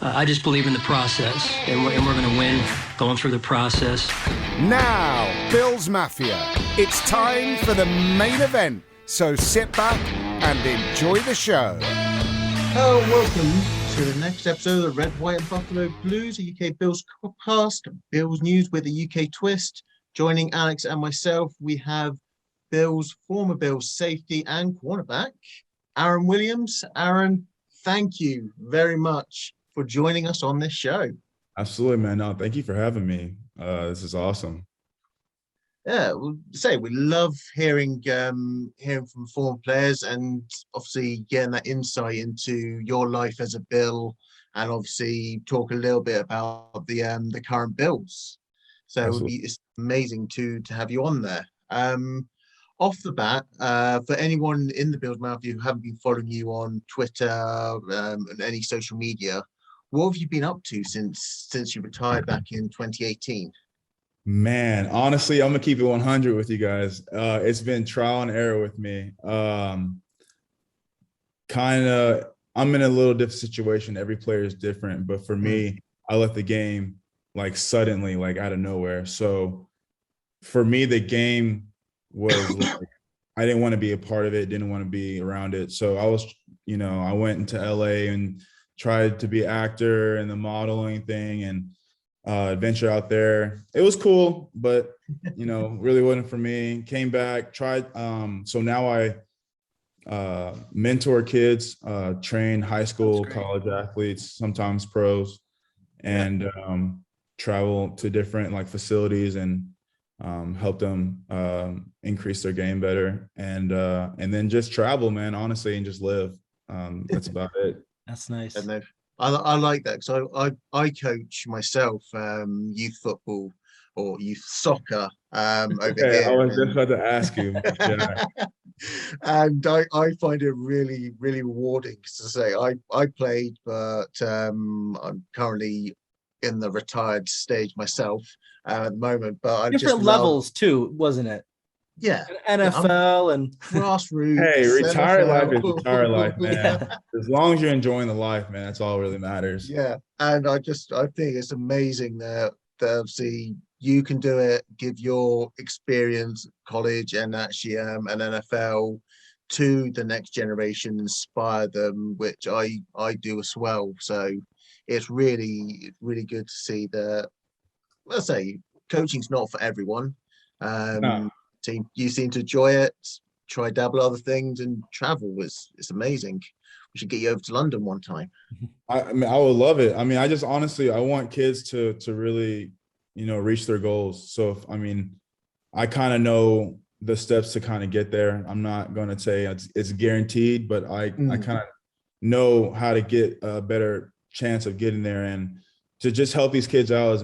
I just believe in the process, and we're going to win going through the process. Now, Bills Mafia, it's time for the main event. So sit back and enjoy the show. Hello and welcome to the next episode of the Red, White and Buffalo Blues, a UK Bills podcast, Bills news with a UK twist. Joining Alex and myself, we have former Bills safety and cornerback, Aaron Williams. Aaron, thank you very much for joining us on this show. Absolutely, man. No, thank you for having me. This is awesome. Yeah, we love hearing from former players and obviously getting that insight into your life as a Bill, and obviously talk a little bit about the current Bills. So it's amazing to have you on there. Off the bat, for anyone in the Bills Mafia who haven't been following you on Twitter and any social media, what have you been up to since you retired back in 2018? Man, honestly, I'm gonna keep it 100 with you guys. It's been trial and error with me. I'm in a little different situation. Every player is different, but for me, I left the game like suddenly, like out of nowhere. So for me, the game was like, I didn't want to be a part of it, didn't want to be around it. So I went into LA and tried to be an actor in the modeling thing and adventure out there. It was cool, but really wasn't for me. Came back, tried. So now I mentor kids, train high school, college athletes, sometimes pros, and travel to different facilities and help them increase their game better, and then just travel, man, honestly, and just live. That's about it. That's nice. And I like that because I coach myself youth football or youth soccer over here. I was just about to ask you. Yeah. And I find it really, really rewarding to say I played, but I'm currently in the retired stage myself at the moment. But I different levels too, wasn't it? Yeah, NFL and grassroots. Hey, retired life is retired life, man. Yeah. As long as you're enjoying the life, man, that's all really matters. Yeah, and I think it's amazing that obviously you can do it, give your experience, college and actually an NFL to the next generation, inspire them, which I do as well. So it's really, really good to see that. Let's say coaching's not for everyone. No. You seem to enjoy it. Try dabble other things, and travel it's amazing. We should get you over to London one time. I mean, I would love it. I mean, I just honestly, I want kids to really, reach their goals. So, I kind of know the steps to kind of get there. I'm not going to say it's guaranteed, but I kind of know how to get a better chance of getting there, and to just help these kids out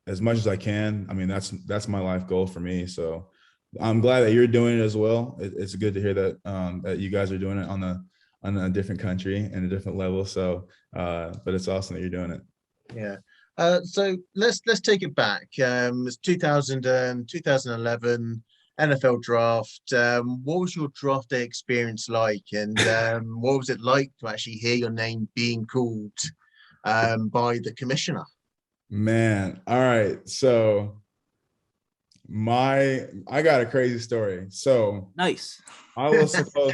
as much as I can. I mean, that's my life goal for me. So I'm glad that you're doing it as well. It's good to hear that that you guys are doing it on a different country and a different level. So, but it's awesome that you're doing it. Yeah. So let's take it back. It's 2011 NFL draft. What was your draft day experience like, and what was it like to actually hear your name being called by the commissioner? Man, all right. So I got a crazy story. So nice. I was told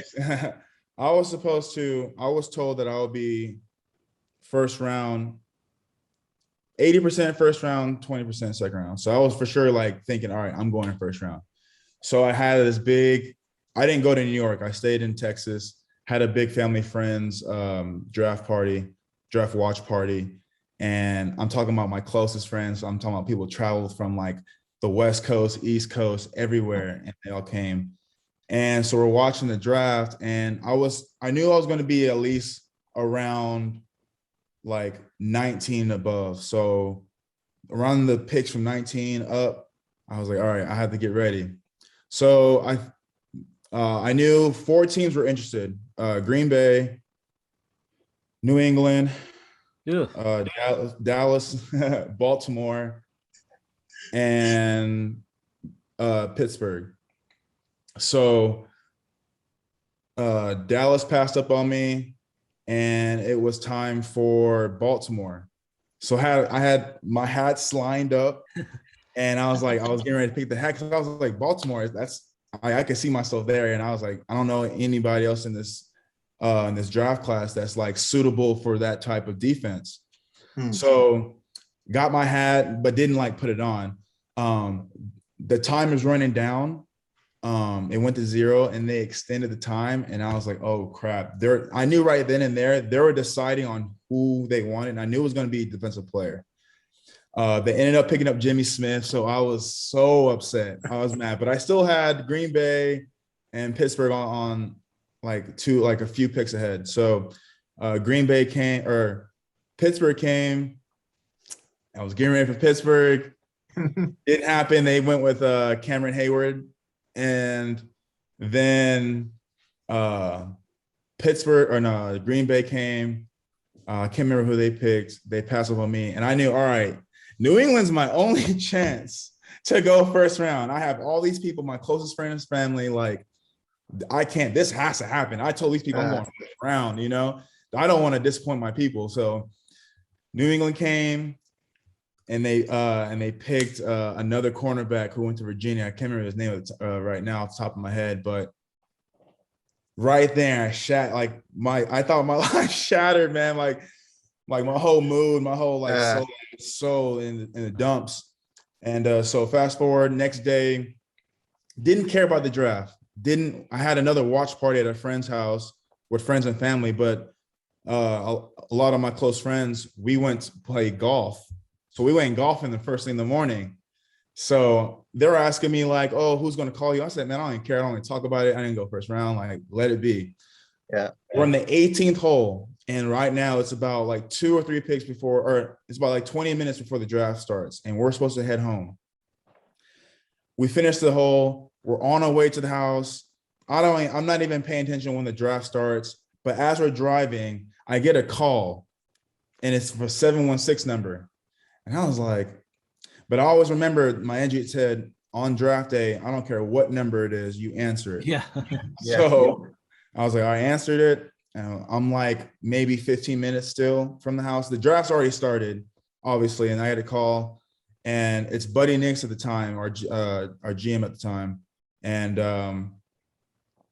that I would be first round, 80% first round, 20% second round. So I was for sure thinking, all right, I'm going in first round. So I had I didn't go to New York. I stayed in Texas, had a big family friends draft watch party. And I'm talking about my closest friends. I'm talking about people traveled from the West Coast, East Coast, everywhere, and they all came. And so we're watching the draft, and I knew I was going to be at least around 19 above. So around the picks from 19 up, I was like, all right, I have to get ready. So I knew 4 teams were interested: Green Bay, New England, Dallas, Baltimore, and Pittsburgh. So Dallas passed up on me. and it was time for Baltimore. So I had my hats lined up, and I was getting ready to pick the hat because I was like, Baltimore, I could see myself there. And I was like, I don't know anybody else in this draft class that's like suitable for that type of defense. So got my hat, but didn't like put it on. The time is running down. It went to 0 and they extended the time. And I was like, oh crap. I knew right then and there, they were deciding on who they wanted. And I knew it was going to be a defensive player. They ended up picking up Jimmy Smith. So I was so upset. I was mad, but I still had Green Bay and Pittsburgh on a few picks ahead. So Pittsburgh came. I was getting ready for Pittsburgh. Didn't happen. They went with Cameron Hayward. And then Green Bay came. I can't remember who they picked. They passed up on me. And I knew, all right, New England's my only chance to go first round. I have all these people, my closest friends, family, like, this has to happen. I told these people I'm going first round, I don't want to disappoint my people. So New England came and they picked another cornerback who went to Virginia. I can't remember his name right now off the top of my head, but right there, I thought my life shattered, man. Like my whole mood, my whole soul in the dumps. And so fast forward, next day, didn't care about the draft. I had another watch party at a friend's house with friends and family, but a lot of my close friends, we went to play golf. So we went golfing the first thing in the morning. So they were asking me like, oh, who's going to call you? I said, man, I don't even care. I don't want to talk about it. I didn't go first round. Like, let it be. Yeah. We're on the 18th hole. And right now it's about like 2 or 3 picks or it's about like 20 minutes before the draft starts. And we're supposed to head home. We finished the hole. We're on our way to the house. I'm not even paying attention when the draft starts. But as we're driving, I get a call and it's for 716 number. And I was like, but I always remember my agent said on draft day, I don't care what number it is, you answer it. Yeah. So I was like, I answered it. I'm like maybe 15 minutes still from the house. The draft's already started, obviously. And I had a call and it's Buddy Nix at the time, our GM at the time. And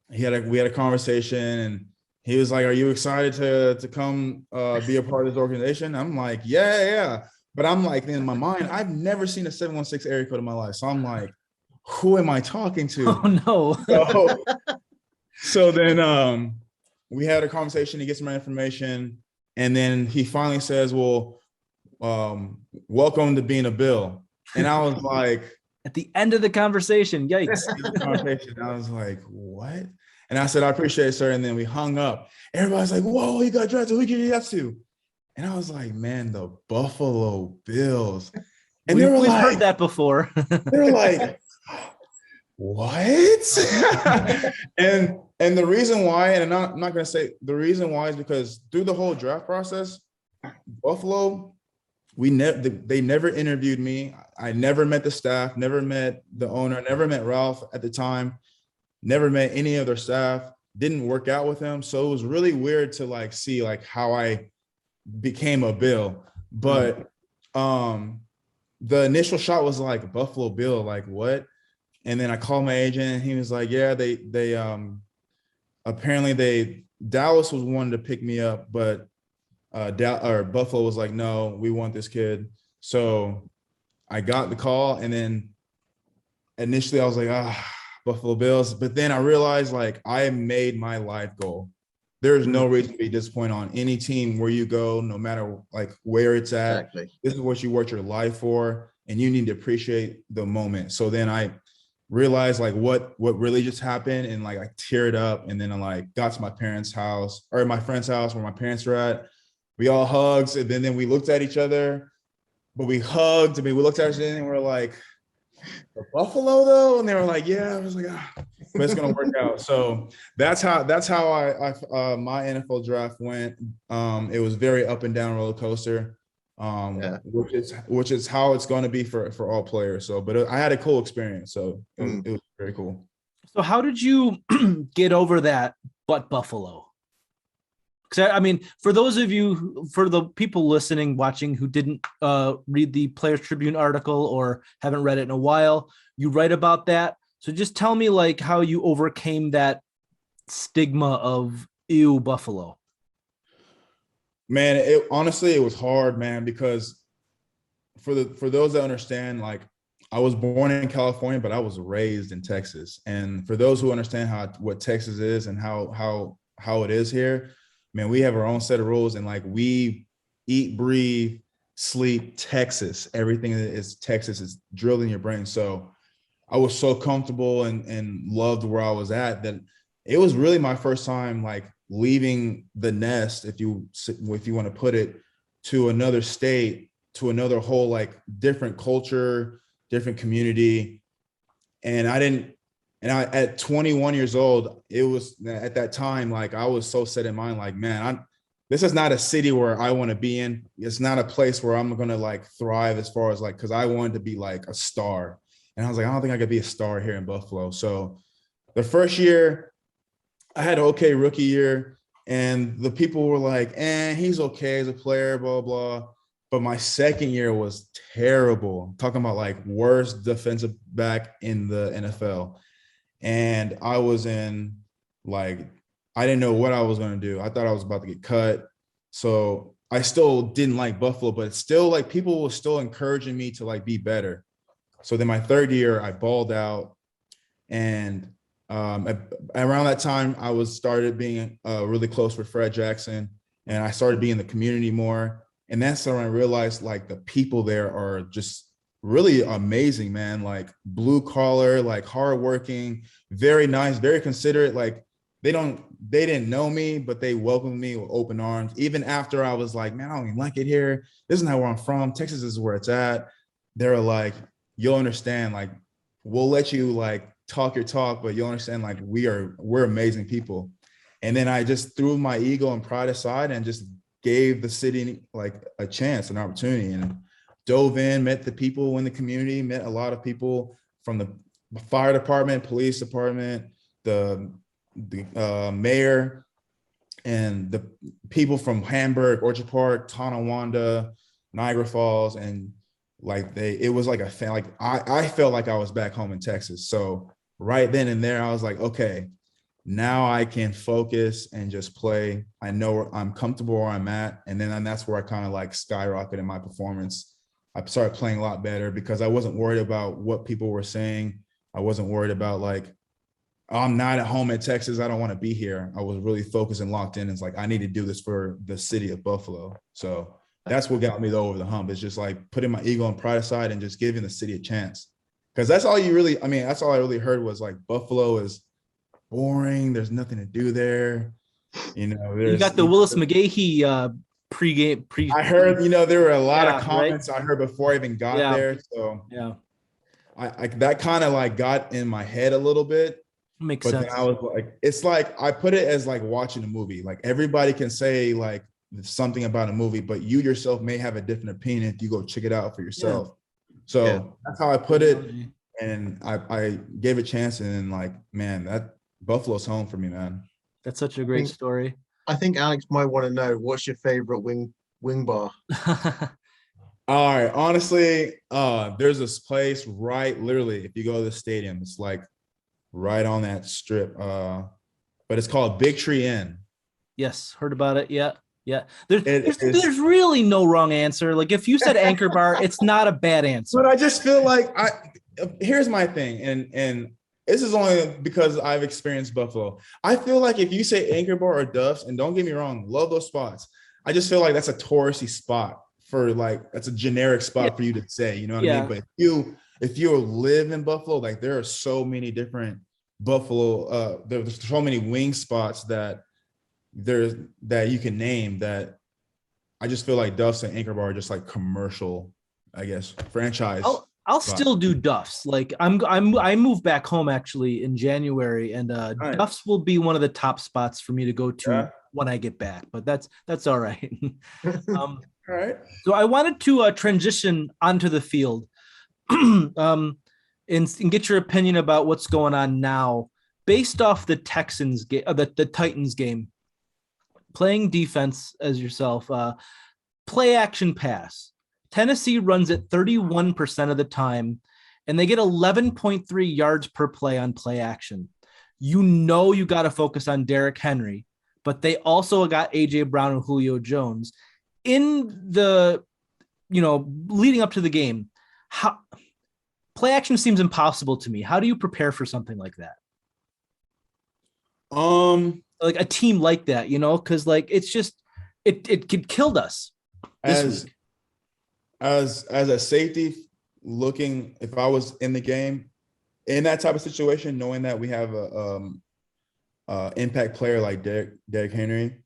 we had a conversation and he was like, are you excited to come be a part of this organization? I'm like, yeah. But I'm like, in my mind, I've never seen a 716 area code in my life. So I'm like, who am I talking to? Oh, no. So then we had a conversation. He gets my information. And then he finally says, well, welcome to being a Bill. And I was like. At the end of the conversation, yikes. I was like, what? And I said, I appreciate it, sir. And then we hung up. Everybody's like, whoa, you got drafted. Who did you get to? And I was like, man, the Buffalo Bills. And we've heard that before. They're like, what? and the reason why, and I'm not going to say the reason why is because through the whole draft process, Buffalo, they never interviewed me. I never met the staff, never met the owner, never met Ralph at the time, never met any of their staff, didn't work out with them. So it was really weird to like see like how I became a Bill. But the initial shot was like Buffalo Bill, like what? And then I called my agent and he was like, yeah, they apparently Dallas was wanting to pick me up, but Buffalo was like, no, we want this kid. So I got the call and then initially I was like, Buffalo Bills. But then I realized like I made my life goal. There's no reason to be disappointed on any team where you go, no matter like where it's at. Exactly. This is what you worked your life for, and you need to appreciate the moment. So then I realized like what really just happened, and like I teared up, and then I like got to my parents' house or my friend's house where my parents were at. We all hugged, and then we looked at each other, but we hugged. I mean, we looked at each other and we're like, "The Buffalo though," and they were like, "Yeah." I was like, but it's gonna work out. So that's how I my NFL draft went. It was very up and down roller coaster, which is how it's going to be for all players. So, but I had a cool experience. So it was very cool. So how did you get over that Buffalo? Because I mean, for those of you, for the people listening, watching who didn't read the Players Tribune article or haven't read it in a while, you write about that. So just tell me like how you overcame that stigma of ew Buffalo. Man, honestly it was hard, man, because for those that understand, like I was born in California, but I was raised in Texas. And for those who understand what Texas is and how it is here, man, we have our own set of rules, and like we eat, breathe, sleep Texas. Everything that is Texas is drilled in your brain. So I was so comfortable and loved where I was at that it was really my first time like leaving the nest, if you want to put it, to another state, to another whole like different culture, different community. And at 21 years old, it was at that time, like I was so set in mind, like, man, this is not a city where I want to be in. It's not a place where I'm going to like thrive as far as like, cause I wanted to be like a star. And I was like, I don't think I could be a star here in Buffalo. So the first year I had an okay rookie year, and the people were like, he's okay as a player, blah, blah. But my second year was terrible. I'm talking about like worst defensive back in the NFL. And I was in like, I didn't know what I was going to do. I thought I was about to get cut. So I still didn't like Buffalo, but it's still like people were still encouraging me to like be better. So then my third year, I balled out. And around that time, I started being really close with Fred Jackson, and I started being in the community more. And that's when I realized like the people there are just really amazing, man. Like blue collar, like hardworking, very nice, very considerate. Like they didn't know me, but they welcomed me with open arms. Even after I was like, man, I don't even like it here. This is not where I'm from. Texas is where it's at. They're like, you'll understand. Like, we'll let you like talk your talk, but you'll understand, like we're amazing people. And then I just threw my ego and pride aside and just gave the city like a chance, an opportunity, and dove in, met the people in the community, met a lot of people from the fire department, police department, the mayor, and the people from Hamburg, Orchard Park, Tonawanda, Niagara Falls. And like it was like a fan, like I felt like I was back home in Texas. So right then and there, I was like, okay, now I can focus and just play. I know I'm comfortable where I'm at. And that's where I kind of like skyrocketed in my performance. I started playing a lot better because I wasn't worried about what people were saying. I wasn't worried about like, oh, I'm not at home in Texas, I don't want to be here. I was really focused and locked in. It's like, I need to do this for the city of Buffalo. So that's what got me over the hump. It's just like putting my ego and pride aside and just giving the city a chance. Because that's all I really heard was like, Buffalo is boring. There's nothing to do there. You got the Willis McGahee pre-game. I heard, there were a lot of comments I heard before I even got there. So yeah, I that kind of like got in my head a little bit. Makes sense. Then I was like, it's like, I put it as like watching a movie. Like everybody can say like something about a movie, but you yourself may have a different opinion if you go check it out for yourself. Yeah. So that's how I put it. And I gave it a chance, and then like, man, that Buffalo's home for me, man. That's such a great story. I think Alex might want to know, what's your favorite wing bar? All right, honestly, there's this place literally, if you go to the stadium, it's like right on that strip. But it's called Big Tree Inn. Yes, heard about it. Yeah. There's really no wrong answer. Like if you said Anchor Bar, it's not a bad answer. But I just feel like here's my thing, and this is only because I've experienced Buffalo. I feel like if you say Anchor Bar or Duff's, and don't get me wrong, love those spots, I just feel like that's a touristy spot that's a generic spot for you to say, you know what I mean? But if you live in Buffalo, like there are so many different Buffalo, there's so many wing spots that you can name, that I just feel like Duff's and Anchor Bar are just like commercial, I guess, franchise. I'll still do Duff's. Like I moved back home actually in January, and nice. Duff's will be one of the top spots for me to go to when I get back. But that's all right. All right. So I wanted to transition onto the field, and get your opinion about what's going on now, based off the Texans game, the Titans game. playing defense as yourself, play action pass. Tennessee runs it 31% of the time, and they get 11.3 yards per play on play action. You got to focus on Derrick Henry, but they also got A.J. Brown and Julio Jones. In the, leading up to the game, how play action seems impossible to me. How do you prepare for something like that? Like a team like that, because like it's just it killed us this week. As a safety looking, if I was in the game in that type of situation, knowing that we have a impact player like Derrick Henry,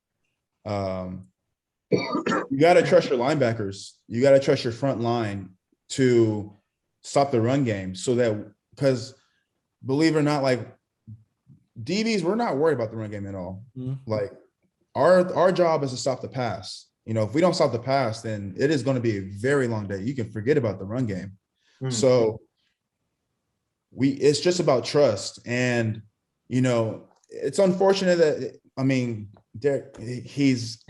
you got to trust your linebackers. You got to trust your front line to stop the run game, so that, because believe it or not, like DBs, we're not worried about the run game at all. Mm-hmm. Like our job is to stop the pass. If we don't stop the pass, then it is going to be a very long day. You can forget about the run game. Mm-hmm. So it's just about trust. And, it's unfortunate that, Derek, he's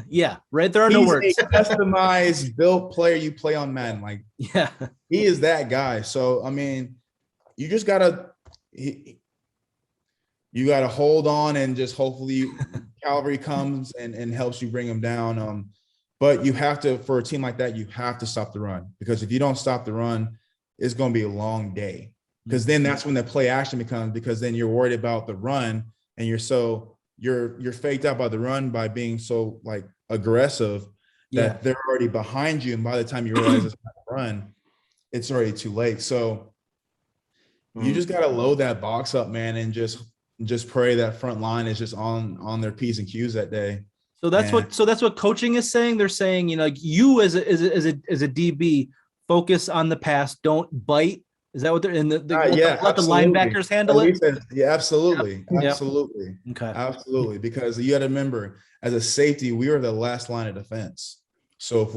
yeah, right. There are no words. He's a customized built player you play on Madden. Like, yeah, he is that guy. So, you just gotta, you gotta hold on and just hopefully cavalry comes and helps you bring him down. But you have to, for a team like that, you have to stop the run, because if you don't stop the run, it's going to be a long day. Because then that's when the play action becomes, because then you're worried about the run, and you're faked out by the run by being so like aggressive that they're already behind you, and by the time you realize it's not a run, it's already too late. So you just got to load that box up, man, and just pray that front line is just on their P's and Q's that day. So that's what coaching is saying. They're saying, you as a DB, focus on the pass, don't bite. Is that what they're in let the linebackers handle it? Yeah, absolutely. Yep. Absolutely. Okay. Absolutely. Because you got to remember, as a safety, we are the last line of defense. So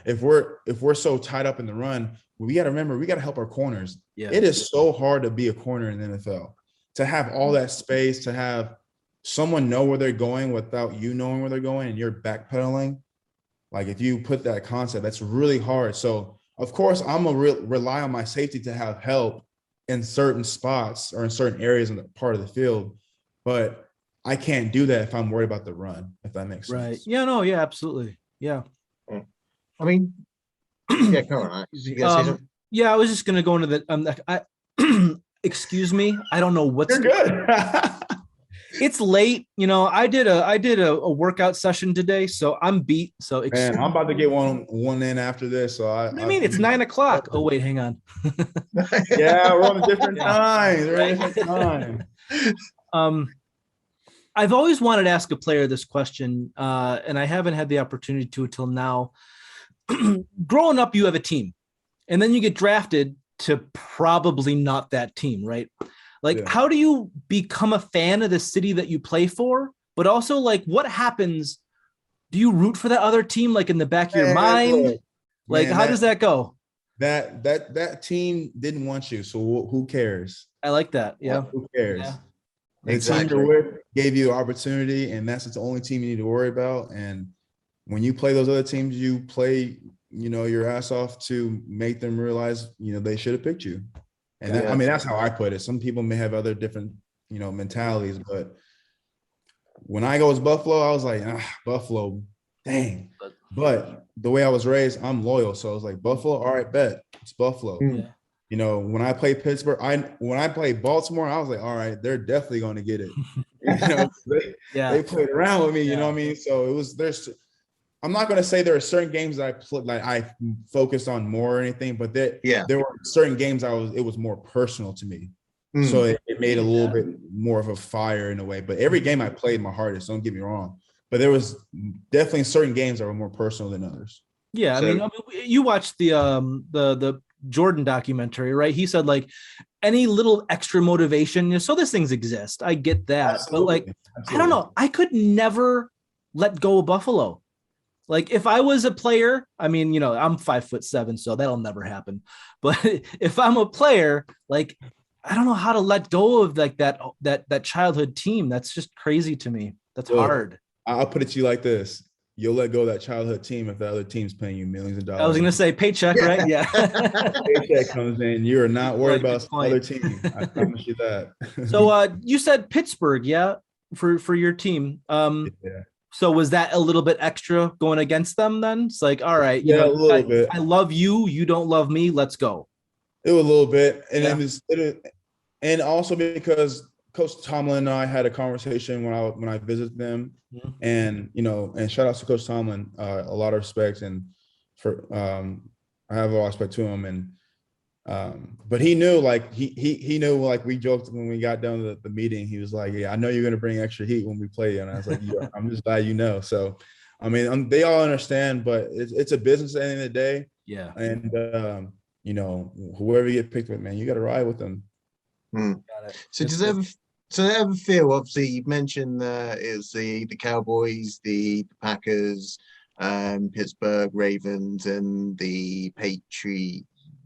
if we're so tied up in the run, we got to remember, we got to help our corners. Yeah. It is so hard to be a corner in the NFL, to have all that space, to have someone know where they're going without you knowing where they're going, and you're backpedaling. Like, if you put that concept, that's really hard. So of course, I'm going to rely on my safety to have help in certain spots or in certain areas in the part of the field, but I can't do that if I'm worried about the run, if that makes sense. Right. Yeah, no, yeah, absolutely. Yeah. Yeah, come on. Yeah, I was just going to go into the, excuse me. I don't know what's good. It's late. I did a workout session today, so I'm beat. So man, I'm about to get one in after this. So what do you mean? It's 9 o'clock. Oh wait, hang on. Yeah, we're on a different time. We're on a different time. I've always wanted to ask a player this question, and I haven't had the opportunity to until now. Growing up, you have a team, and then you get drafted to probably not that team, right? Like, how do you become a fan of the city that you play for? But also, like, what happens? Do you root for that other team, like, in the back of your mind? Like, how does that go? That team didn't want you, so who cares? I like that. Yeah. Who cares? Yeah. The team you're with gave you opportunity, and that's the only team you need to worry about. And when you play those other teams, you play, your ass off to make them realize, they should have picked you. And that's how I put it. Some people may have other different, mentalities, but when I go as Buffalo, I was like, Buffalo, dang. But the way I was raised, I'm loyal. So I was like, Buffalo, all right, bet. It's Buffalo. Yeah. When I played Pittsburgh, when I played Baltimore, I was like, all right, they're definitely going to get it. They played around with me, you know what I mean? So I'm not going to say there are certain games that I focused on more or anything, but there were certain games it was more personal to me. So it made a little bit more of a fire in a way. But every game I played my hardest, don't get me wrong. But there was definitely certain games that were more personal than others. Yeah, so, you watched the Jordan documentary, right? He said, like, any little extra motivation, so these things exist. I get that. Absolutely. But I don't know. I could never let go of Buffalo. Like, if I was a player, I'm 5'7", so that'll never happen. But if I'm a player, like, I don't know how to let go of like that childhood team. That's just crazy to me. That's hard. I'll put it to you like this. You'll let go of that childhood team if the other team's paying you millions of dollars. I was going to say paycheck, right? Yeah. Paycheck comes in. You're not worried Right, about good some other team. I promise you that. So you said Pittsburgh, yeah, for your team. Yeah. So was that a little bit extra going against them then? It's like, all right, Yeah, a little bit. I love you, you don't love me, let's go. It was a little bit. And Yeah. and also because Coach Tomlin and I had a conversation when I visited them. Mhm. And and shout out to Coach Tomlin, a lot of respect, and for I have a lot of respect to him. And but he knew, like he knew, like we joked when we got done the meeting. He was like, "Yeah, I know you're gonna bring extra heat when we play." And I was like, "Yeah, I'm just glad you know." So, I mean, they all understand, but it's a business at the end of the day. Yeah. And whoever you get picked with, man, you got to ride with them. Got it. So does it ever feel, obviously you've mentioned it was the Cowboys, the Packers, Pittsburgh Ravens, and the Patriot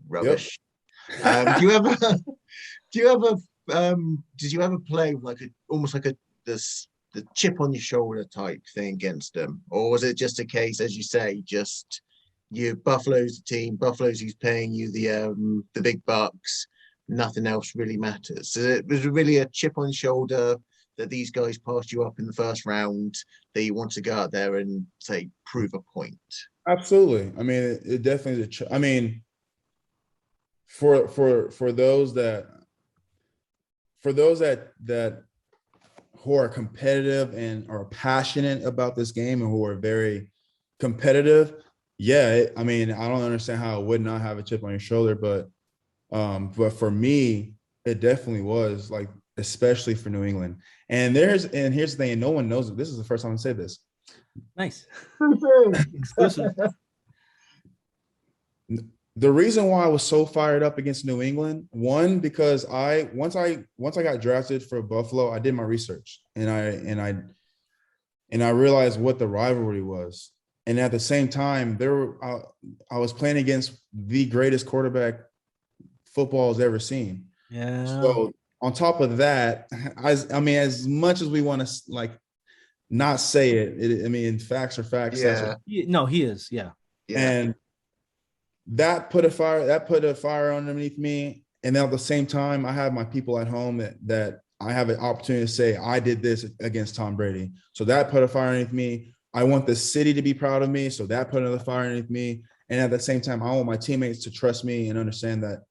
rubbish. Do you ever did you ever play like almost like the chip on your shoulder type thing against them? Or was it just a case, as you say, just Buffalo's the team, Buffalo's who's paying you the big bucks, nothing else really matters? So it was really a chip on shoulder that these guys passed you up in the first round, that you want to go out there and say prove a point? Absolutely. I mean, it definitely is I mean, for those that who are competitive and are passionate about this game and who are very competitive, yeah, I mean, I don't understand how it would not have a chip on your shoulder, but for me, it definitely was, like, especially for New England. And here's the thing, and no one knows it. This is the first time I say this. Nice. Exclusive. The reason why I was so fired up against New England, one, because once I got drafted for Buffalo, I did my research and I realized what the rivalry was. And at the same time, I was playing against the greatest quarterback football has ever seen. Yeah. So on top of that, I mean, as much as we want to like not say it, I mean, facts are facts. Yeah. No, he is. Yeah. And that put a fire underneath me. And then at the same time, I have my people at home that I have an opportunity to say, I did this against Tom Brady. So that put a fire underneath me. I want the city to be proud of me. So that put another fire underneath me. And at the same time, I want my teammates to trust me and understand that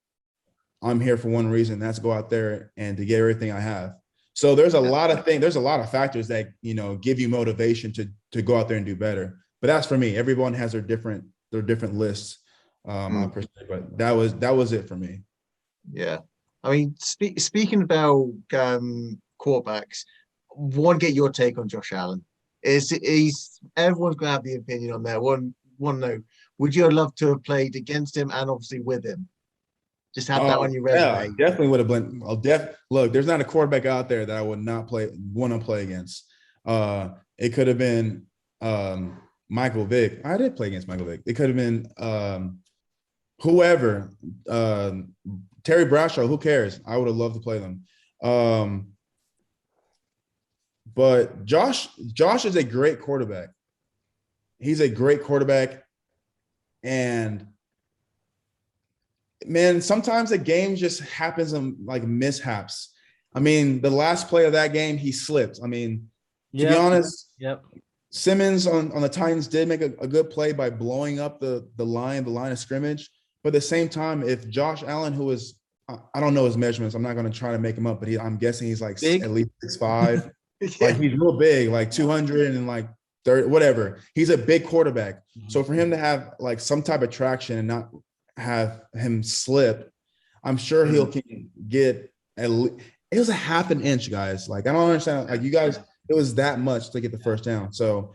I'm here for one reason. That's go out there and to get everything I have. So there's a lot of things. There's a lot of factors that, give you motivation to go out there and do better. But that's for me. Everyone has their different lists. But that was it for me. Yeah. I mean, speaking about quarterbacks, want to get your take on Josh Allen. He's everyone's going to have the opinion on there. One note. Would you have loved to have played against him and obviously with him? Just have that on your resume. Yeah, definitely would have been. Look, there's not a quarterback out there that I would not want to play against. It could have been Michael Vick. I did play against Michael Vick. It could have been whoever. Terry Bradshaw. Who cares? I would have loved to play them. But Josh is a great quarterback. He's a great quarterback, and man, sometimes the game just happens in like mishaps. I mean, the last play of that game, he slipped. I mean, to be honest, Simmons on the Titans did make a good play by blowing up the line of scrimmage. But at the same time, if Josh Allen, who is, I don't know his measurements, I'm not going to try to make him up, but I'm guessing he's like big. At least 6'5". Like he's real big, like 200 and like 30, whatever. He's a big quarterback. Mm-hmm. So for him to have like some type of traction and not have him slip, I'm sure he'll can get it was a half an inch, guys. Like I don't understand. Like you guys, it was that much to get the first down. So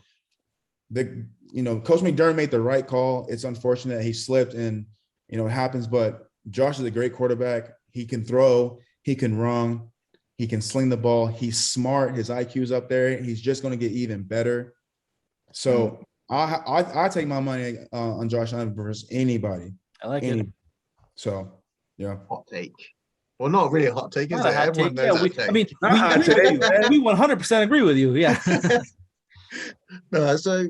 Coach McDermott made the right call. It's unfortunate he slipped and it happens, but Josh is a great quarterback. He can throw, he can run, he can sling the ball. He's smart. His IQ's up there. He's just going to get even better. So I take my money on Josh Allen versus anybody. I like it. So, yeah. Hot take. Well, not really a hot take, is it? Everyone knows that take. I mean, we 100% agree with you. Yeah. No, so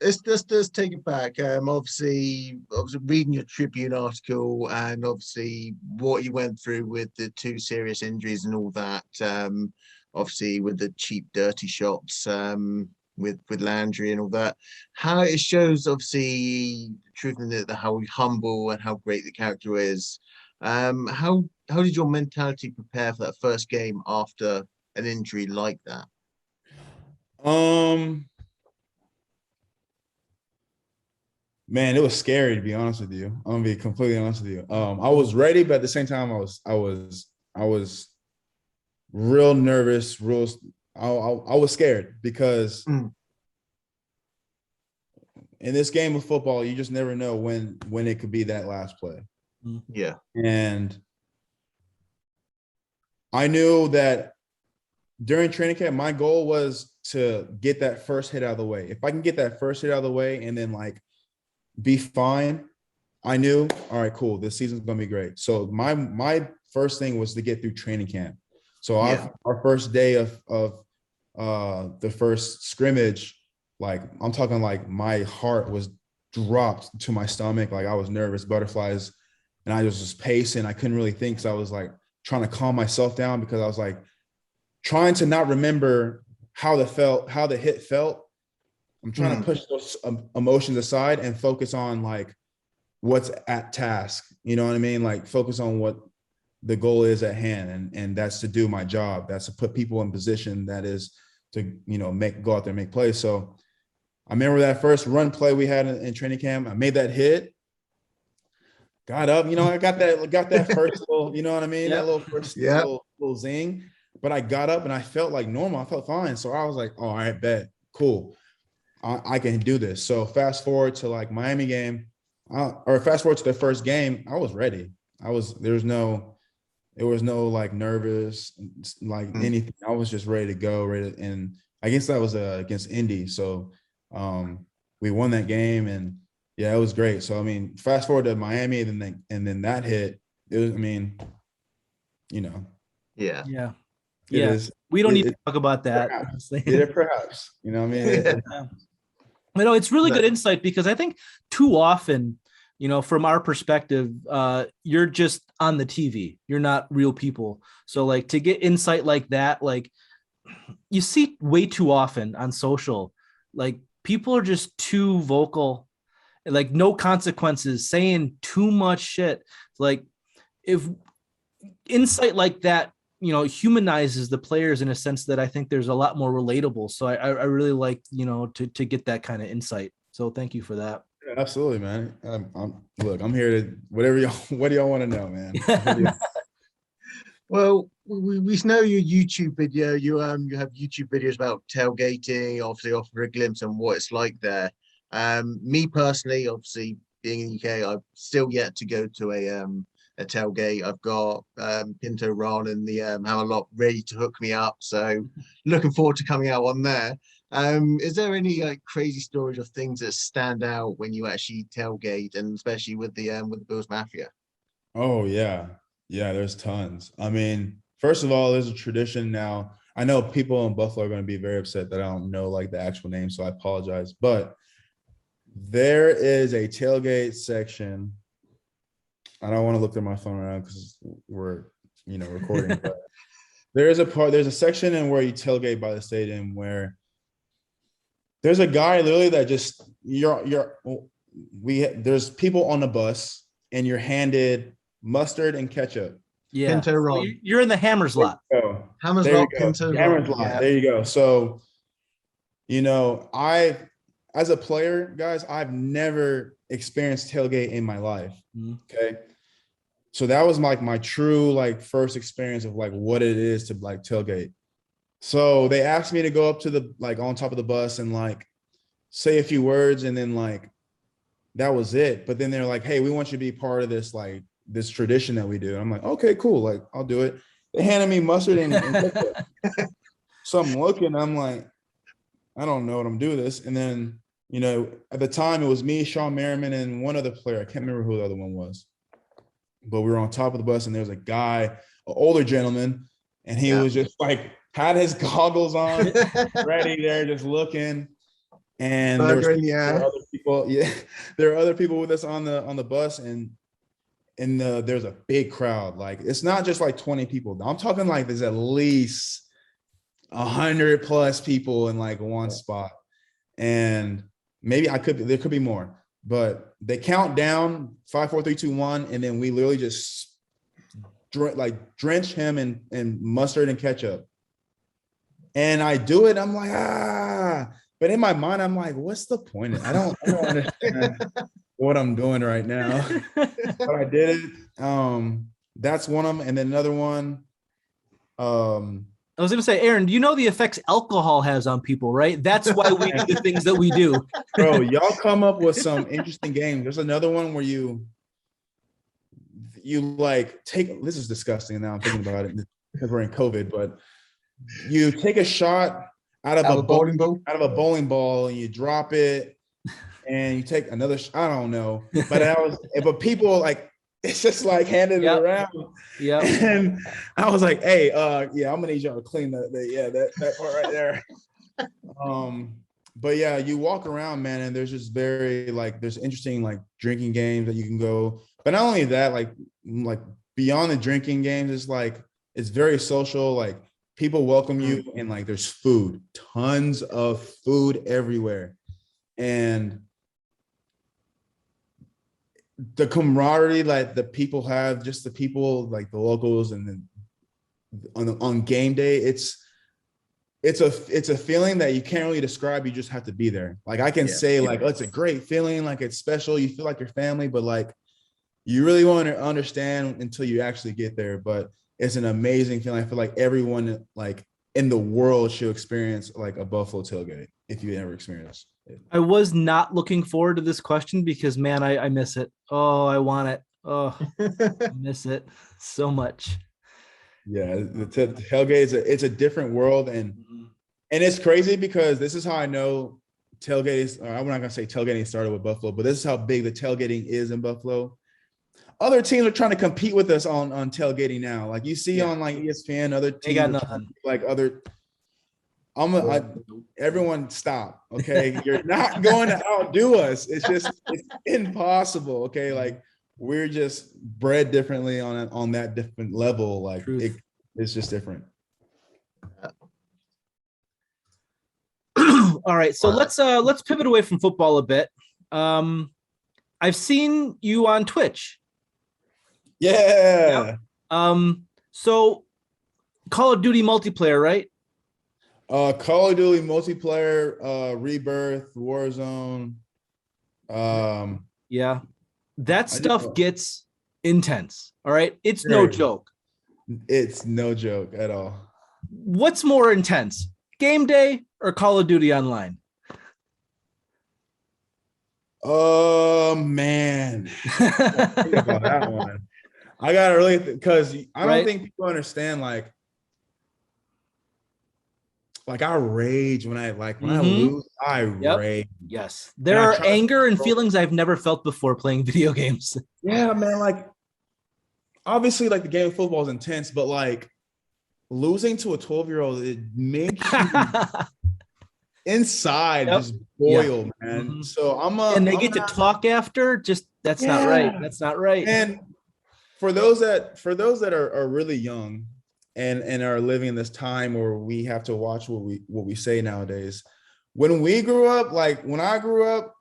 let's take it back. Obviously, reading your Tribune article and obviously what you went through with the two serious injuries and all that. Obviously with the cheap, dirty shots. With Landry and all that. How it shows obviously the truth in it, how humble and how great the character is. How did your mentality prepare for that first game after an injury like that? Um, Man, it was scary, to be honest with you. I'm gonna be completely honest with you. I was ready, but at the same time, I was real nervous. I was scared because Mm. in this game of football, you just never know when it could be that last play. Yeah. And I knew that during training camp, my goal was to get that first hit out of the way. If I can get that first hit out of the way and then like be fine, I knew, all right, cool, this season's gonna be great. So my first thing was to get through training camp. So our first day of the first scrimmage, like I'm talking like my heart was dropped to my stomach, like I was nervous, butterflies, and I was just pacing. I couldn't really think, so I was like trying to calm myself down because I was like trying to not remember how the hit felt. I'm trying to push those emotions aside and focus on like what's at task. You know what I mean? Like focus on what the goal is at hand, and that's to do my job. That's to put people in position that is to go out there and make plays. So I remember that first run play we had in training camp. I made that hit, got up. I got that first little, you know what I mean? That little first little zing. But I got up and I felt like normal. I felt fine. So I was like, oh, all right, bet, cool. I can do this. So fast forward to like Miami game, or fast forward to the first game, I was ready. There was no like nervous, like anything. I was just ready to go, and I guess that was against Indy. So we won that game, and yeah, it was great. So I mean, fast forward to Miami, and then that hit. It was, I mean, Yeah. it is. We don't need to talk about that. Perhaps, I mean, it's really good insight, because I think too often, from our perspective, you're just on the TV. You're not real people. So like to get insight like that, like you see way too often on social, like people are just too vocal, like no consequences, saying too much shit. Like if insight like that, humanizes the players in a sense that I think there's a lot more relatable. So I really like, to get that kind of insight. So thank you for that. Yeah, absolutely, man. I'm here to what do y'all want to know, man? Well, we know your YouTube video. You have YouTube videos about tailgating, obviously offer a glimpse on what it's like there. Me personally, obviously being in the UK, I've still yet to go to a tailgate. I've got Pinto Ron and the Hammerlock ready to hook me up. So looking forward to coming out on there. Is there any like crazy stories of things that stand out when you actually tailgate, and especially with the Bills Mafia? Oh yeah. Yeah, there's tons. I mean, first of all, there's a tradition now. I know people in Buffalo are going to be very upset that I don't know like the actual name, so I apologize. But there is a tailgate section. I don't want to look at my phone around because we're, recording. But there's a section in where you tailgate by the stadium where there's a guy literally that just there's people on the bus and you're handed mustard and ketchup. Yeah. Pinto Ron. So you're in the Hammers lot. Hammers lot, Pinto Hammers Ron. lot. Yeah. There you go. So, as a player, guys, I've never experienced tailgate in my life. Okay. So that was like my true like first experience of like what it is to like tailgate. So they asked me to go up to the like on top of the bus and like say a few words, and then like that was it. But then they're like, hey, we want you to be part of this like this tradition that we do. I'm like, okay, cool, like I'll do it. They handed me mustard and so I'm looking, I'm like, I don't know what I'm doing this. And then at the time it was me, Sean Merriman, and one other player. I can't remember who the other one was. But we were on top of the bus, and there was a guy, an older gentleman, and he was just like had his goggles on, ready there, just looking. And Burger in the there air. were other people, yeah, there are other people with us on the bus, and there's a big crowd. Like, it's not just like 20 people. I'm talking like there's at least 100 plus people in like one spot. And maybe there could be more, but they count down 5, 4, 3, 2, 1, and then we literally just drench him in mustard and ketchup. And I do it. I'm like, but in my mind, I'm like, what's the point? I don't understand what I'm doing right now. But I did it. That's one of them. And then another one. I was going to say, Aaron, you know the effects alcohol has on people, right? That's why we do the things that we do. Bro, y'all come up with some interesting games. There's another one where you like this is disgusting now I'm thinking about it because we're in COVID, but you take a shot out of a bowling ball and you drop it and you take another I don't know. But people like, it's just like handing it around. Yeah. And I was like, hey, I'm gonna need y'all to clean that part right there. But yeah, you walk around, man, and there's just there's interesting like drinking games that you can go. But not only that, like beyond the drinking games, it's very social. Like, people welcome you, and like there's food, tons of food everywhere. And the camaraderie like the people have, just the people, like the locals, and then on game day, it's a feeling that you can't really describe. You just have to be there. Like, I can say like, oh, it's a great feeling, like it's special, you feel like your family, but like you really want to understand until you actually get there. But it's an amazing feeling. I feel like everyone like in the world should experience like a Buffalo tailgate if you ever experience it. I was not looking forward to this question because, man, I miss it. Oh, I want it. Oh, I miss it so much. Yeah, the tailgate it's a different world, and it's crazy because this is how I know tailgating. I'm not gonna say tailgating started with Buffalo, but this is how big the tailgating is in Buffalo. Other teams are trying to compete with us on tailgating now. Like, you see on like ESPN, other teams got nothing. Like other. Everyone stop. Okay, you're not going to outdo us. It's impossible. Okay, like, we're just bred differently on that different level. Like, it's just different. All right, so let's pivot away from football a bit. I've seen you on Twitch. Yeah. So Call of Duty multiplayer, right? Call of Duty multiplayer, Rebirth, Warzone. Yeah, that stuff gets intense. All right, it's no joke. It's no joke at all. What's more intense, game day or Call of Duty online? Oh man, think about that one. I gotta really, because I don't think people understand. Like I rage when I lose. I rage. Yes, there are anger and feelings I've never felt before playing video games. Yeah, man. Like, obviously, like, the game of football is intense, but like losing to a 12-year-old, it makes you inside just boil, man. So and they get to talk after. Just that's not right. That's not right. And for those that are really young and are living in this time where we have to watch what we say nowadays. When we grew up, like when I grew up,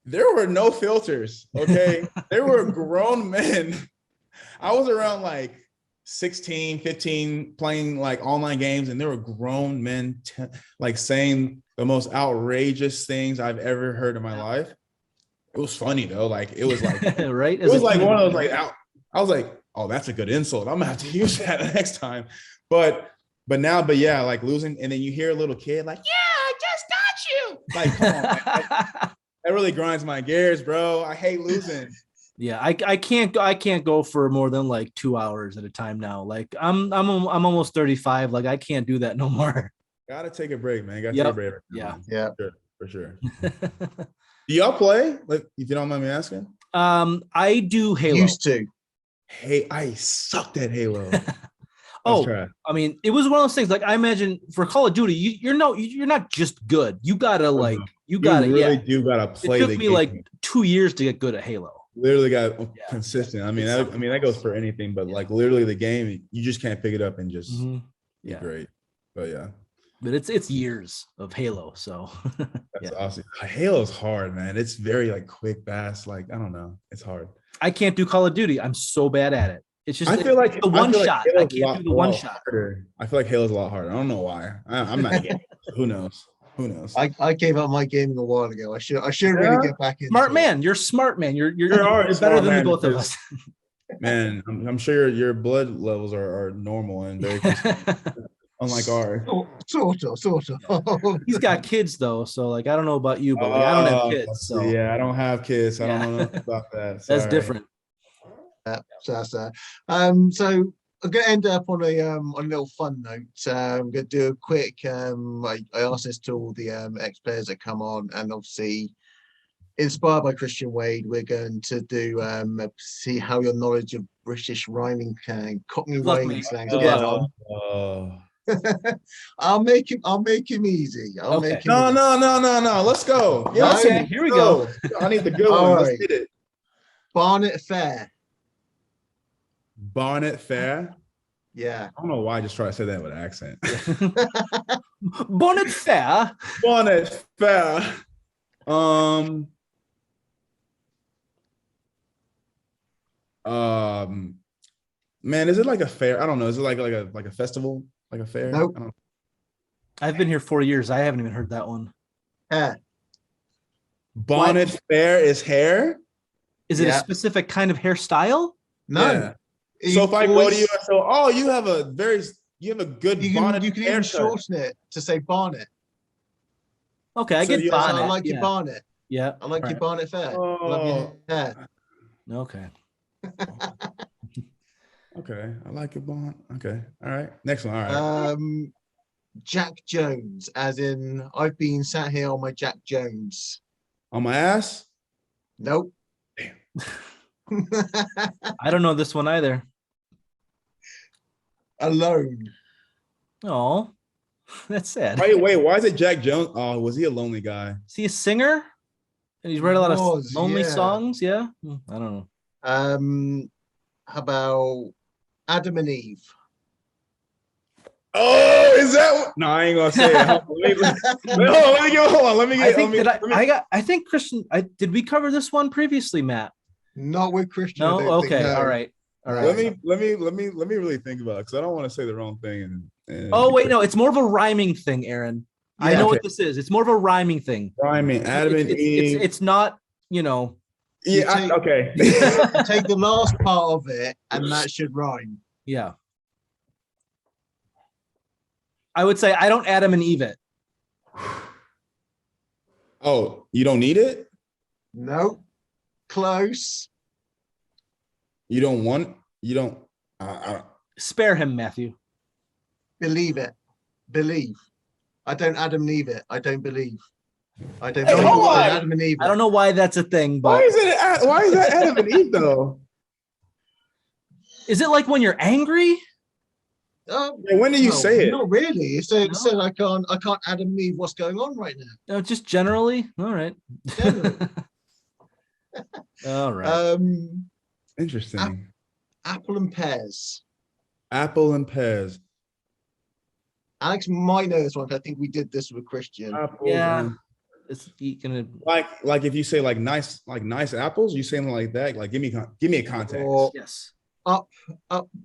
there were no filters. Okay. There were grown men. I was around like 16, 15 playing like online games, and there were grown men like saying the most outrageous things I've ever heard in my life. It was funny though. Like, it was like, right. It was like one of those, like, I was like, oh, that's a good insult. I'm gonna have to use that next time. But yeah, like losing, and then you hear a little kid like, yeah, I just got you. Like, come on, that really grinds my gears, bro. I hate losing. Yeah, I can't go for more than like 2 hours at a time now. Like I'm almost 35. Like, I can't do that no more. Gotta take a break, man. Gotta take a break. Yeah. For sure. Do y'all play? Like, if you don't mind me asking. I do Halo. Used to. Hey, I sucked at Halo. Oh, trash. I mean, it was one of those things. Like I imagine for Call of Duty, you're not just good. You gotta like, you gotta, really yeah. do gotta It play took the me game. like 2 years to get good at Halo. Literally got Yeah. consistent. I mean, It's that, something that goes else. for anything, but Yeah. like literally the game, you just can't pick it up and just Mhm. be Yeah. great. But yeah, But it's years of Halo. So that's yeah. awesome. Halo's hard, man. It's very like quick, fast. Like, I don't know. It's hard. I can't do Call of Duty. I'm so bad at it. It's just I feel like the one shot. I Halo's can't do the one shot. harder. I feel like Halo's a lot harder. I don't know why. I'm not a gamer. Who knows? Who knows? I gave up my gaming a while ago. I should Yeah? really get back into Smart it. man. You're smart man. You're already better smart, than the man, both of because- us. Man, I'm sure your blood levels are normal and very consistent, unlike ours. Sort of. He's got kids though, so like I don't know about you, but like I don't have Oh, kids, so yeah, I don't have kids. I Yeah. don't know nothing about that. that's Sorry. different. So that's that. So I'm gonna end up on a little fun note. I'm gonna do a quick. I asked this to all the ex-players that come on, and obviously inspired by Christian Wade, we're going to do see how your knowledge of British rhyming and Cockney Good luck, rhyming mate. slang Good get luck. on. Oh. I'll make him easy. I'll Okay. make him No, easy. no. Let's go. Yes, Okay, here we go. I need the good All one. right. Let's get it. Barnet Fair. Barnet Fair. Yeah. I don't know why I just try to say that with an accent. Bonnet fair. Barnet Fair. Man, is it like a fair? I don't know. Is it like a festival? Like a fair? Nope. I don't know. I've been here 4 years. I haven't even heard that one. Hair. Bonnet Fair is hair? Is it a Yeah. specific kind of hairstyle? No. Yeah. So if I go to you and say, "Oh, you have a good bonnet you can even haircut." shorten it to say Barnet. Okay, I So get you- So I bonnet. like your yeah. Barnet. Yeah. I like your Right. Barnet Fair. I love your hair. Okay. Okay, I like your bonnet. Okay, all right. Next one. All right. Jack Jones, as in I've been sat here on my Jack Jones. On my ass. Nope. I don't know this one either. Alone. Oh, that's sad. Wait. Why is it Jack Jones? Oh, was he a lonely guy? Is he a singer? And he's write a lot of Was, lonely yeah. songs. Yeah. I don't know. How about Adam and Eve? Oh, is that? No, I ain't gonna say it. Hold on, let me get. I think that I think Christian. Did we cover this one previously, Matt? Not with Christian. I No. don't think, Okay. no. All right. All right. Let me really think about it because I don't want to say the wrong thing. And Oh wait, no, it's more of a rhyming thing, Aaron. I Yeah, know okay. what this is. It's more of a rhyming thing. Rhyming, Adam and Eve. It's not, you know. Yeah. Okay. Take the last part of it, and that should rhyme. Yeah. I would say I don't Adam and Eve it. Oh, you don't need it. Nope. Close. You don't want. You don't. Spare him, Matthew. Believe it. Believe. I don't Adam and Eve it. I don't believe. I don't Hey, believe. hold I on. don't Adam and Eve it. I don't know why that's a thing, Why but is it? Why is that Adam and Eve though? is it like when you're angry? Yeah, when do you say it? Not really. It said No? I can't Adam and Eve what's going on right now. No, just generally. All right. Generally. All right. Interesting. Apple and pears. Apple and pears. Alex might know this one. 'Cause I think we did this with Christian. Apples Yeah. and- It's gonna. like if you say like nice apples, you saying like that? Like give me a context. Or Yes. up.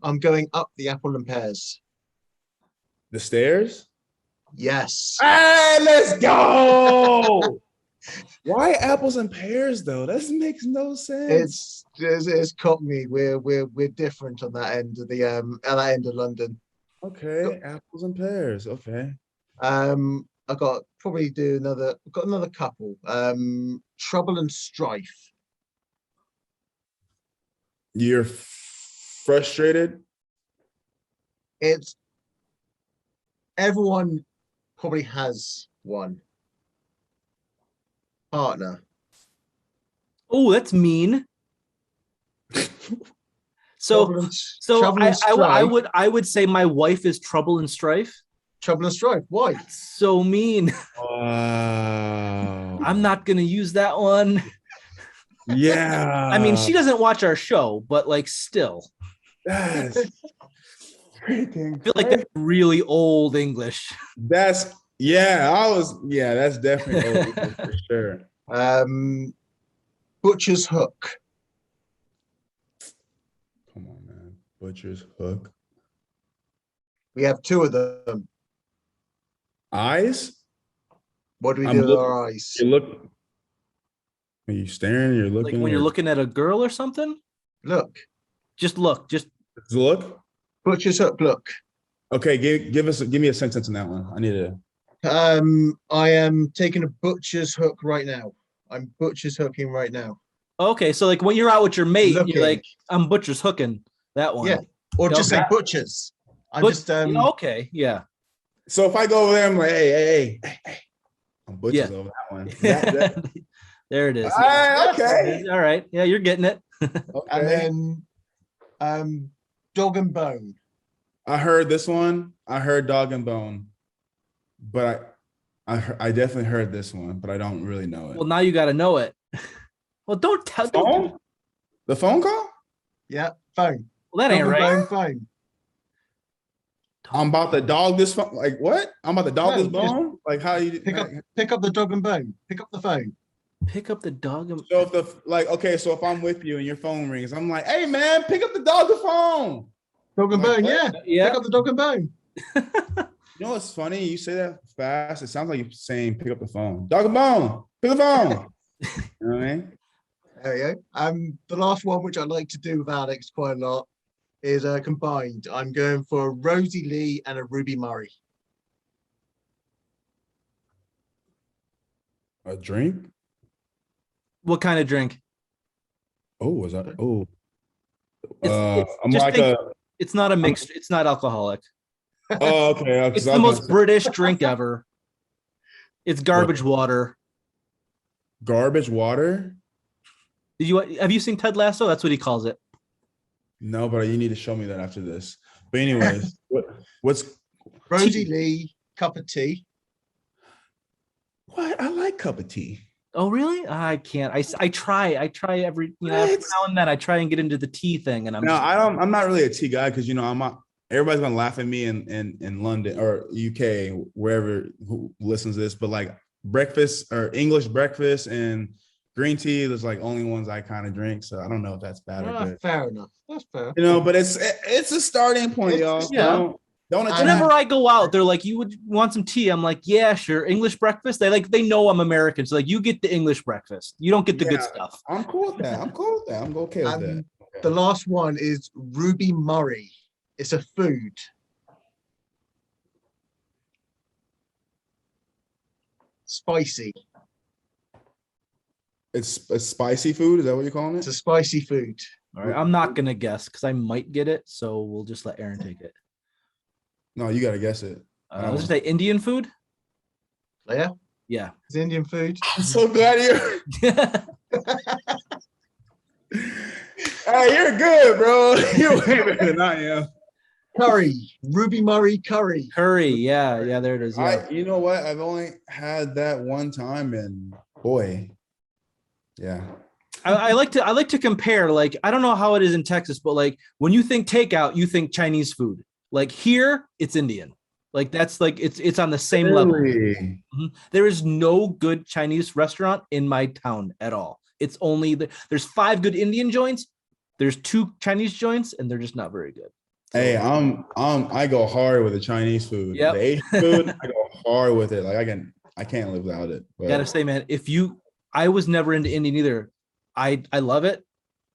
I'm going up the apple and pears. The stairs. Yes. Hey, let's go. Why apples and pears though? That makes no sense. It's Cockney. We're different on that end of the at that end of London. Okay, apples and pears. Okay. I got another couple. Trouble and strife. You're frustrated. It's everyone probably has one partner. Oh, that's mean. So Trouble and, so trouble and strife. I would say my wife is trouble and strife. Trouble and strife. Why? So mean. Wow. I'm not gonna use that one. Yeah. I mean, she doesn't watch our show, but like still. That's freaking I feel like that's really old English. that's that's definitely old for sure. Butcher's hook. Come on, man. Butcher's hook. We have two of them. Eyes? What do we I'm do with looking- our eyes? You look. Are you staring? You're looking. Like when you're or- looking at a girl or something. Look. Just look. Just Just look. Butcher's hook. Look. Okay, give me a sentence in that one. I need to. I am taking a butcher's hook right now. I'm butcher's hooking right now. okay. So like when you're out with your mate, Looking. you're like, I'm butcher's hooking that one. Yeah. Or just say Okay. butchers. I'm But- just okay. Yeah. So if I go over there, I'm like, hey, I'm butchers Yeah. over that one. That- There it is. okay. All right. Yeah, you're getting it. and then dog and bone. I heard this one. I heard dog and bone, but I definitely heard this one, but I don't really know it. Well, now you got to know it. Well, don't tell. Don't, Phone? The phone call? Yeah, phone. well, that ain't Dog and right. bone phone. I'm about to dog this phone. Like what? I'm about to dog No, this just bone? Like how you Pick up the dog and bone. Pick up the phone. Pick up the dog. And, So so if I'm with you and your phone rings, I'm like, hey man, pick up the dog the phone. Dog and Like bone, what? yeah. yeah. Pick up the dog and bone. You know what's funny? You say that fast. It sounds like you're saying pick up the phone. Dog and bone. Pick up the phone. You know what I mean? There you go. The last one, which I like to do with Alex quite a lot, is combined. I'm going for a Rosie Lee and a Ruby Murray. A drink? What kind of drink? Oh, was that? Oh. It's I'm just like think- It's not a mixed. It's not alcoholic. oh, okay. It's the most British drink ever. It's garbage water. Garbage water? Have you seen Ted Lasso? That's what he calls it. No, but you need to show me that after this. But anyways, what's Rosie Lee, cup of tea. what? I like cup of tea. Oh, really? I can't. I try every every What? now and then I try and get into the tea thing, and No, I'm not really a tea guy because I'm not. Everybody's gonna laugh at me in London or UK, wherever who listens to this. But like breakfast or English breakfast and green tea, there's like only ones I kind of drink. So I don't know if that's bad or good. Fair enough. That's fair. But it's a starting point, y'all. Yeah. Don't attack. Whenever I go out, they're like, "You would want some tea?" I'm like, "Yeah, sure." English breakfast. They know I'm American, so like, you get the English breakfast. You don't get the good Yeah. stuff. I'm cool with that. I'm okay with that. The last one is Ruby Murray. It's a food. Spicy. It's a spicy food. Is that what you're calling It's it? a spicy food. All right, I'm not gonna guess because I might get it, so we'll just let Aaron take it. No, you gotta guess it. Let's just say Indian food. Yeah, Yeah. it's Indian food. I'm so glad you're. Hey, you're good, bro. You're way better than I am. Curry. Ruby Murray curry. Curry. Yeah, there it is. Yeah. You know what? I've only had that one time, and boy, yeah. I like to compare. Like, I don't know how it is in Texas, but like when you think takeout, you think Chinese food. Like here, it's Indian. Like that's like it's on the same level. Really? Mhm. There is no good Chinese restaurant in my town at all. It's only there's 5 good Indian joints. There's 2 Chinese joints, and they're just not very good. Hey, I go hard with the Chinese food. Yep. The Asian food, I go hard with it. Like I can't live without it. But Gotta say, man, I was never into Indian either. I love it.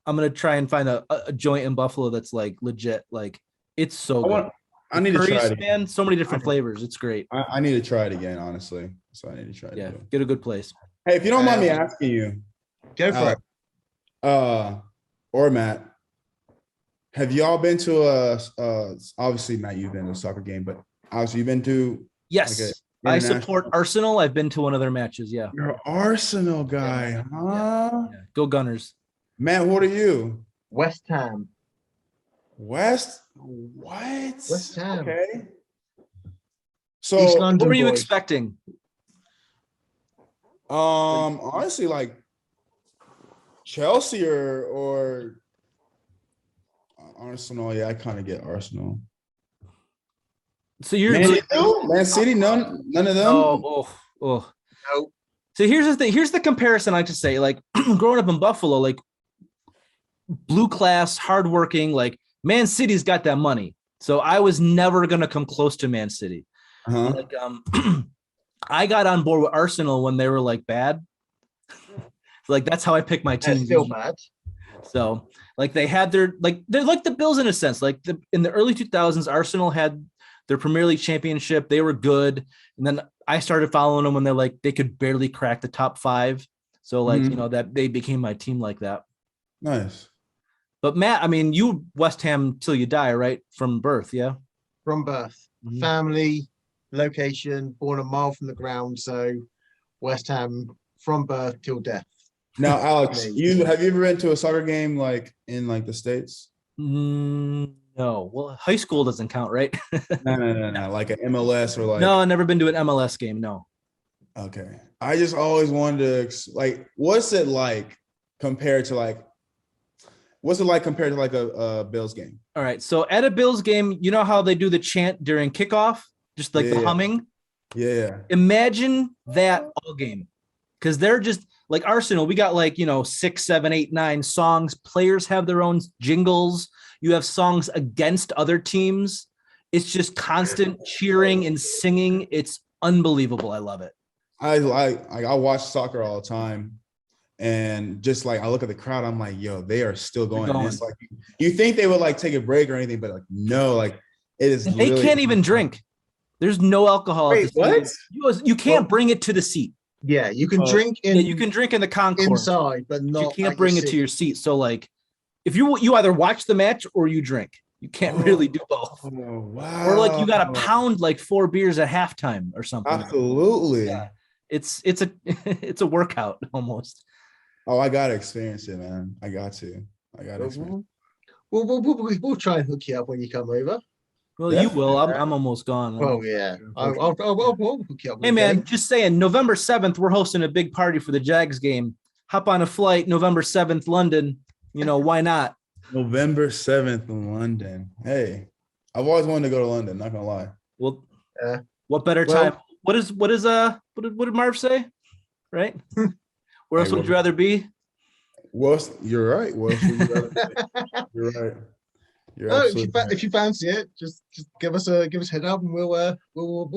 I'm gonna try and find a joint in Buffalo that's like legit. Like it's so good. I need to Curries, try it again. man, so many different flavors. It's great. I need to try it again, honestly. So I need to try it Yeah, again. get a good place. Hey, if you don't mind me asking you, Go for it. or Matt, have y'all been to obviously Matt, you've been to a soccer game, but obviously you've been to Yes, Okay. I support Arsenal. I've been to one of their matches. Yeah, you're an Arsenal guy, huh? Go Gunners. Matt, what are you? West Ham. What? West Ham. Okay. East So London What were you boy. expecting? honestly, like Chelsea or Arsenal. Yeah, I kind of get Arsenal. So you're Man really City, Man City, none of them. oh. No. So here's the thing. Here's the comparison I just say. Like growing up in Buffalo, like blue class, hardworking. Like Man City's got that money. So I was never gonna come close to Man City. Uh-huh. Like I got on board with Arsenal when they were like bad. Like that's how I pick my team. That's still bad. So like they had they're like the Bills in a sense. Like in the early 2000s, Arsenal had their Premier League championship. They were good, and then I started following them when they could barely crack the top 5. So like that they became my team like that. Nice. But Matt, I mean, you West Ham till you die, right? From birth, yeah. From birth, Mhm. family, location, born a mile from the ground. So West Ham from birth till death. Now, Alex, Me. have you ever been to a soccer game like in like the States? No. Well, high school doesn't count, right? No. Like an MLS or like. No, I've never been to an MLS game. No. Okay. I just always wanted to like, what's it like compared to like a Bills game? All right. So at a Bills game, you know how they do the chant during kickoff, just like the humming. Yeah. Imagine that all game, because they're just like Arsenal. We got 6, 7, 8, 9 songs. Players have their own jingles. You have songs against other teams. It's just constant cheering and singing. It's unbelievable. I love it. I watch soccer all the time, and just like I look at the crowd, I'm like, yo, they are still going. And it's like you think they would like take a break or anything, but like no, like it is. They can't even drink. There's no alcohol. Wait, what? You can't bring it to the seat. Yeah, you can drink in. Yeah, you can drink in the concourse inside, but not. You can't bring it to your seat. So like, if you either watch the match or you drink, you can't really do both. Oh, wow. Or like you got to pound like 4 beers at halftime or something. Absolutely. Yeah. It's a workout almost. Oh, I gotta experience it, man. I got to experience. We'll try and hook you up when you come over. Well, you will. I'm almost gone. Oh yeah, I'll hook you up. Hey man, just saying. November 7th, we're hosting a big party for the Jags game. Hop on a flight. November 7th, London. Why not? November 7th in London. Hey, I've always wanted to go to London. Not gonna lie. Well, what better time? What did Marv say? Right? Where else would you rather be? You're right. You're right. If you fancy it, just give us a head up and we'll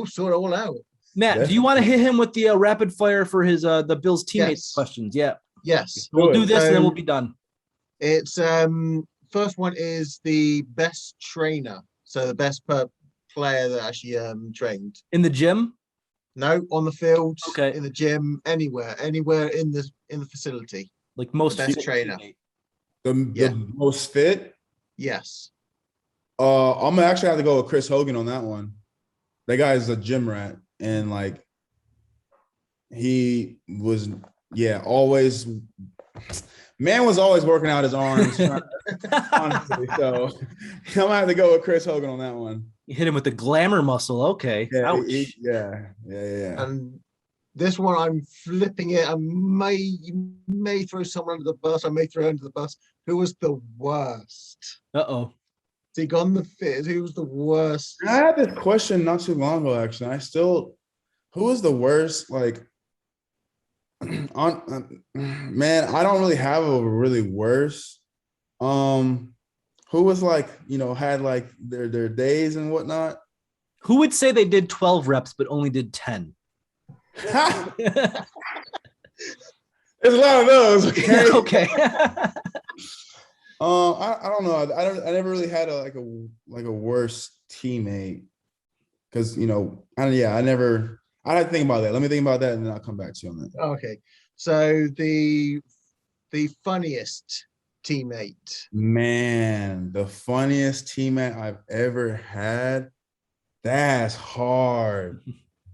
sort it all out. Matt, do you want to hit him with the rapid fire for his the Bills teammates questions? Yeah. Yes. We'll do this and then we'll be done. It's first one is the best trainer, so the best player that actually trained in the gym. No, on the field. Okay. In the gym, anywhere in the facility. Like most best trainer. The most fit. Yes. I'm gonna actually have to go with Chris Hogan on that one. That guy is a gym rat, and like he was, always. Man was always working out his arms, honestly. So I'm gonna have to go with Chris Hogan on that one. You hit him with the glamour muscle. Okay. Yeah. And this one, I'm flipping it. You may throw someone under the bus. I may throw under the bus. Who was the worst? Uh-oh. So you got the fit. Who was the worst? I had this question not too long ago, actually. Who was the worst? Like, man, I don't really have a really worst. Who was like, had like their days and whatnot. Who would say they did 12 reps but only did 10? There's a lot of those. Okay. Okay. I don't know. I never really had a worse teammate because I had to think about that. Let me think about that and then I'll come back to you on that. Okay. So the funniest teammate. Man, the funniest teammate I've ever had. That's hard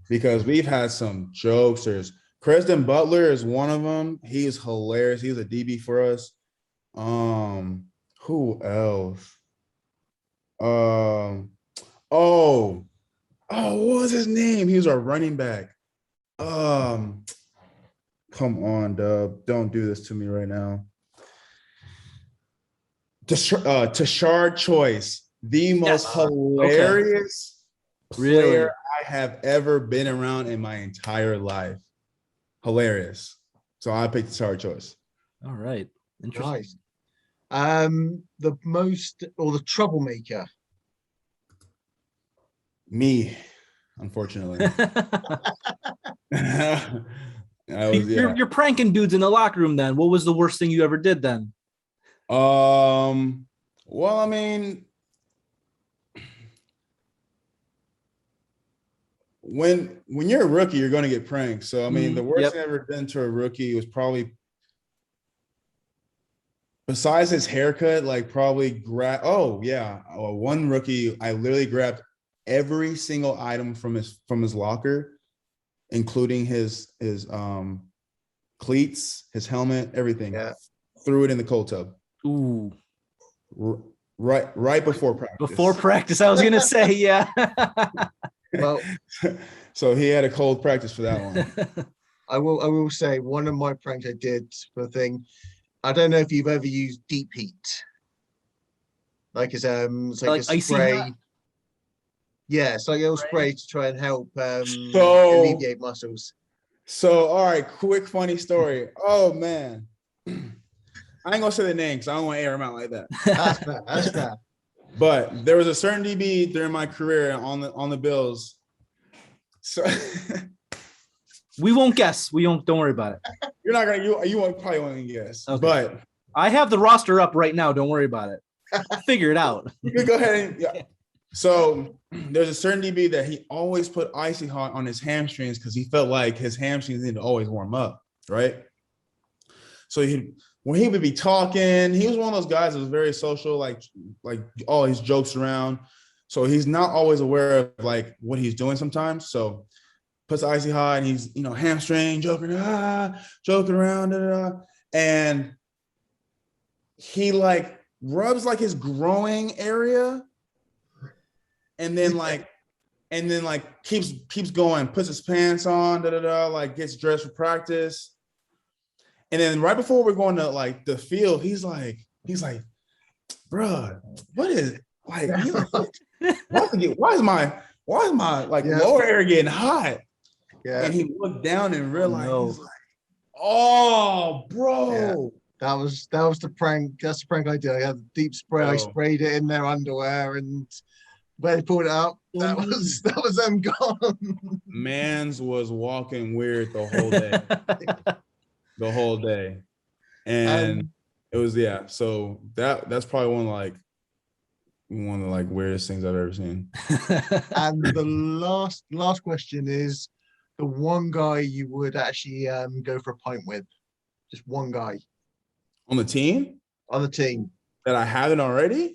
because we've had some jokesters. Preston Butler is one of them. He is hilarious. He's a DB for us. Who else? Um, oh, what was his name? He was our running back. Come on, Dub. Don't do this to me right now. Tashard Choice, the most hilarious player I have ever been around in my entire life. Hilarious. So I picked Tashard Choice. All right. Interesting. Nice. The most or the troublemaker. Me, unfortunately. You're pranking dudes in the locker room then. What was the worst thing you ever did then? Well, I mean, when you're a rookie, you're going to get pranked. So, I mean, the worst thing I ever done to a rookie was probably, besides his haircut, like probably one rookie, I literally grabbed every single item from his locker, including his cleats, his helmet, everything. Yeah. Threw it in the cold tub. Ooh. Right before practice. Before practice, I was gonna say, yeah. Well, so he had a cold practice for that one. I will say one of my pranks I did for the thing. I don't know if you've ever used deep heat. Like it's like a spray. Yeah, it's like a little spray to try and help alleviate muscles. So, all right, quick funny story. Oh man. I ain't gonna say the name because I don't want to air him out like that. That's fair. But there was a certain DB during my career on the Bills. So we won't guess. Don't worry about it. You're not gonna you won't probably won't guess. Okay. But I have the roster up right now. Don't worry about it. I'll figure it out. You can go ahead and yeah. So there's a certain DB that he always put icy hot on his hamstrings because he felt like his hamstrings needed to always warm up, right? So when he would be talking, he was one of those guys that was very social, like all his jokes around. So he's not always aware of like what he's doing sometimes. So puts icy hot and he's, hamstring, joking around, and he like rubs like his growing area and then keeps going, puts his pants on, like gets dressed for practice. And then right before we're going to like the field, he's like, bruh, what is like, why is my like lower area getting hot? Yeah. And he looked down and realized, he's like, oh, bro. Yeah. That was the prank. That's the prank I did. I had deep spray. I sprayed it in their underwear, and when they pulled it out, that was them gone. Mans was walking weird the whole day. The whole day. And it was, so that's probably one of the weirdest things I've ever seen. And the last question is the one guy you would actually go for a pint with. Just one guy. On the team? On the team. That I haven't already?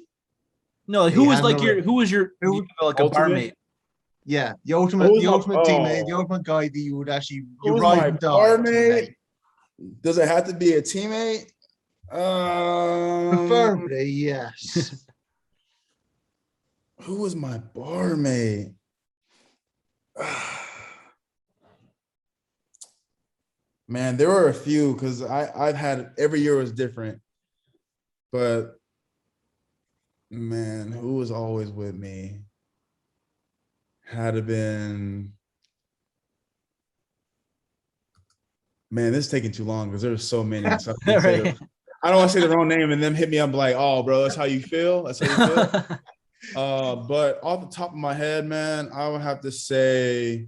No, who was a barmate? Yeah, the ultimate teammate, the ultimate guy that you would actually ride and die. Barmate? Does it have to be a teammate? Preferably, yes. Who was my barmate? Man, there were a few because I've had every year was different. But man, who was always with me? Had it been. Man, this is taking too long because there's so many. So I don't want to say the wrong name and then hit me up like, oh, bro, that's how you feel? That's how you feel? But off the top of my head, man, I would have to say,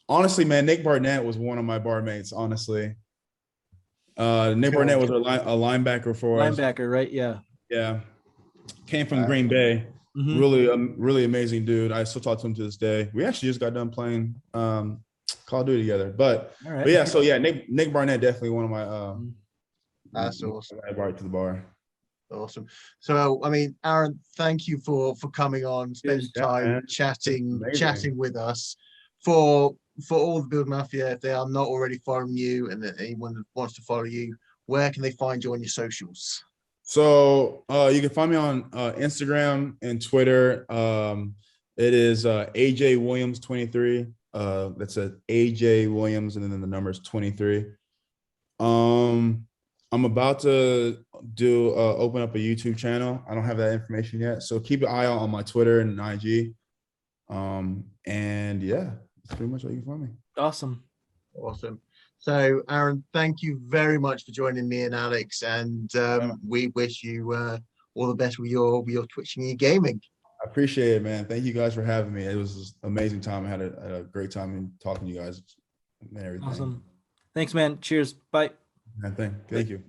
honestly, man, Nick Barnett was one of my barmates, honestly. Nick Barnett was a linebacker for us. Linebacker, right? Yeah. Yeah. Came from Green Bay. Mm-hmm. Really amazing dude. I still talk to him to this day. We actually just got done playing Call of Duty together. But yeah, so yeah, Nick Barnett definitely one of my that's awesome. I brought to the bar. Awesome. So I mean, Aaron, thank you for coming on, spending time chatting with us. For all the Build Mafia, if they are not already following you and anyone that wants to follow you, where can they find you on your socials? So you can find me on Instagram and Twitter. It is AJ Williams 23. That's a AJ Williams, and then the number is 23. I'm about to open up a YouTube channel. I don't have that information yet, so keep an eye out on my Twitter and IG. And yeah, that's pretty much how you can find me. Awesome. Awesome. So, Aaron, thank you very much for joining me and Alex, and we wish you all the best with your twitching and your gaming. I appreciate it, man. Thank you guys for having me. It was an amazing time. I had a great time in talking to you guys and everything. Awesome. Thanks, man. Cheers. Bye. Thank you.